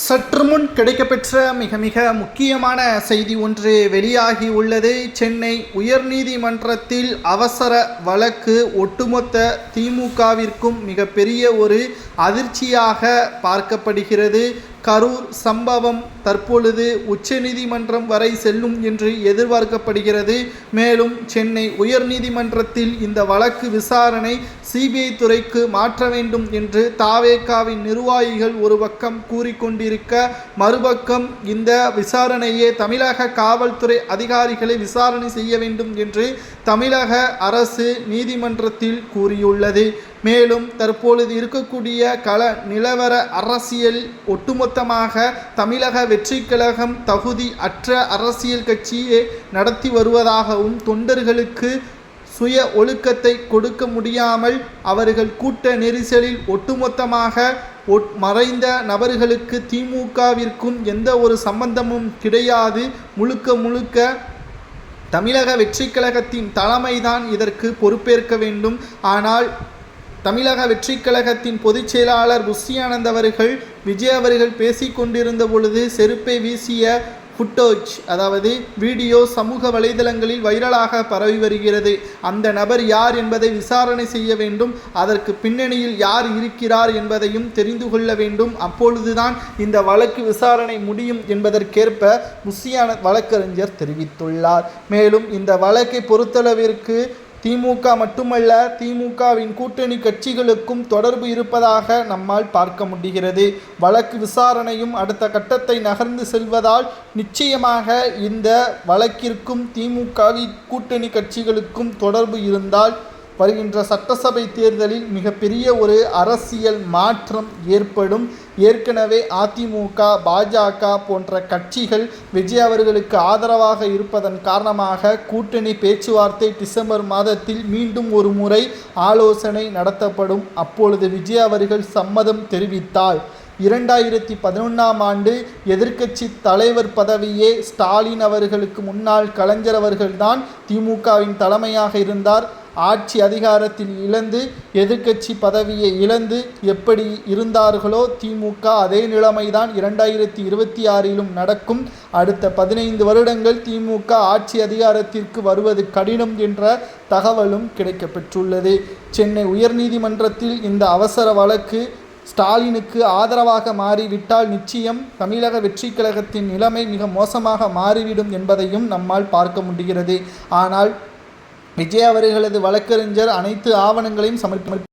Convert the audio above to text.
சற்று முன் கிடைக்கப்பெற்ற மிக மிக முக்கியமான செய்தி ஒன்று வெளியாகி உள்ளது. சென்னை உயர்நீதிமன்றத்தில் அவசர வழக்கு ஒட்டுமொத்த திமுகவிற்கும் மிகப்பெரிய ஒரு அதிர்ச்சியாக பார்க்கப்படுகிறது. கரூர் சம்பவம் தற்பொழுது உச்சநீதிமன்றம் வரை செல்லும் என்று எதிர்பார்க்கப்படுகிறது. மேலும் சென்னை உயர்நீதிமன்றத்தில் இந்த வழக்கு விசாரணை சிபிஐ துறைக்கு மாற்ற வேண்டும் என்று தாவேகாவின் நிர்வாகிகள் ஒரு பக்கம் கூறிக்கொண்டிருக்க, மறுபக்கம் இந்த விசாரணையே தமிழக காவல்துறை அதிகாரிகளை விசாரணை செய்ய வேண்டும் என்று தமிழக அரசு நீதிமன்றத்தில் கூறியுள்ளது. மேலும் தற்பொழுது இருக்கக்கூடிய கள நிலவர அரசியல் ஒட்டுமொத்தமாக தமிழக வெற்றி கழகம் தகுதி அற்ற அரசியல் கட்சியை நடத்தி வருவதாகவும், தொண்டர்களுக்கு சுய ஒழுக்கத்தை கொடுக்க முடியாமல் அவர்கள் கூட்ட நெரிசலில் ஒட்டுமொத்தமாக மறைந்த நபர்களுக்கு திமுகவிற்கும் எந்த ஒரு சம்பந்தமும் கிடையாது, முழுக்க முழுக்க தமிழக வெற்றி கழகத்தின் தலைமைதான் இதற்கு பொறுப்பேற்க வேண்டும். ஆனால் தமிழக வெற்றி கழகத்தின் பொதுச் செயலாளர் புஷி ஆனந்த் அவர்கள் விஜய் அவர்கள் பேசிக்கொண்டிருந்த பொழுது செருப்பை வீசிய ஃபுட்டேஜ், அதாவது வீடியோ சமூக வலைதளங்களில் வைரலாக பரவி வருகிறது. அந்த நபர் யார் என்பதை விசாரணை செய்ய வேண்டும், அதற்கு பின்னணியில் யார் இருக்கிறார் என்பதையும் தெரிந்து கொள்ள வேண்டும். அப்பொழுதுதான் இந்த வழக்கு விசாரணை முடியும் என்பதற்கேற்ப புஷி ஆனந்த் வழக்கறிஞர் தெரிவித்துள்ளார். மேலும் இந்த வழக்கை பொறுத்தளவிற்கு திமுக மட்டுமல்ல, திமுகவின் கூட்டணி கட்சிகளுக்கும் தொடர்பு இருப்பதாக நம்மால் பார்க்க முடிகிறது. வழக்கு விசாரணையும் அடுத்த கட்டத்தை நகர்ந்து செல்வதால் நிச்சயமாக இந்த வழக்கிற்கும் திமுகவின் கூட்டணி கட்சிகளுக்கும் தொடர்பு இருந்தால் வருகின்ற சட்டசபை தேர்தலில் மிகப்பெரிய ஒரு அரசியல் மாற்றம் ஏற்படும். ஏற்கனவே அதிமுக, பாஜக போன்ற கட்சிகள் விஜய் அவர்களுக்கு ஆதரவாக இருப்பதன் காரணமாக கூட்டணி பேச்சுவார்த்தை டிசம்பர் மாதத்தில் மீண்டும் ஒரு முறை ஆலோசனை நடத்தப்படும். அப்பொழுது விஜய் அவர்கள் சம்மதம் தெரிவித்தால் 2011ஆம் ஆண்டு எதிர்க்கட்சி தலைவர் பதவியே ஸ்டாலின் அவர்களுக்கு முன்னாள் கலைஞர் அவர்கள்தான் திமுகவின் தலைமையாக இருந்தார். ஆட்சி அதிகாரத்தில் இழந்து எதிர்க்கட்சி பதவியை இழந்து எப்படி இருந்தார்களோ திமுக, அதே நிலைமைதான் 2026லும் நடக்கும். அடுத்த 15 வருடங்கள் திமுக ஆட்சி அதிகாரத்திற்கு வருவது கடினம் என்ற தகவலும் கிடைக்கப்பெற்றுள்ளது. சென்னை உயர்நீதிமன்றத்தில் இந்த அவசர வழக்கு ஸ்டாலினுக்கு ஆதரவாக மாறிவிட்டால் நிச்சயம் தமிழக வெற்றி கழகத்தின் நிலைமை மிக மோசமாக மாறிவிடும் என்பதையும் நம்மால் பார்க்க முடிகிறது. ஆனால் விஜய் அவர்களது வழக்கறிஞர் அனைத்து ஆவணங்களையும் சமர்ப்பித்தார்.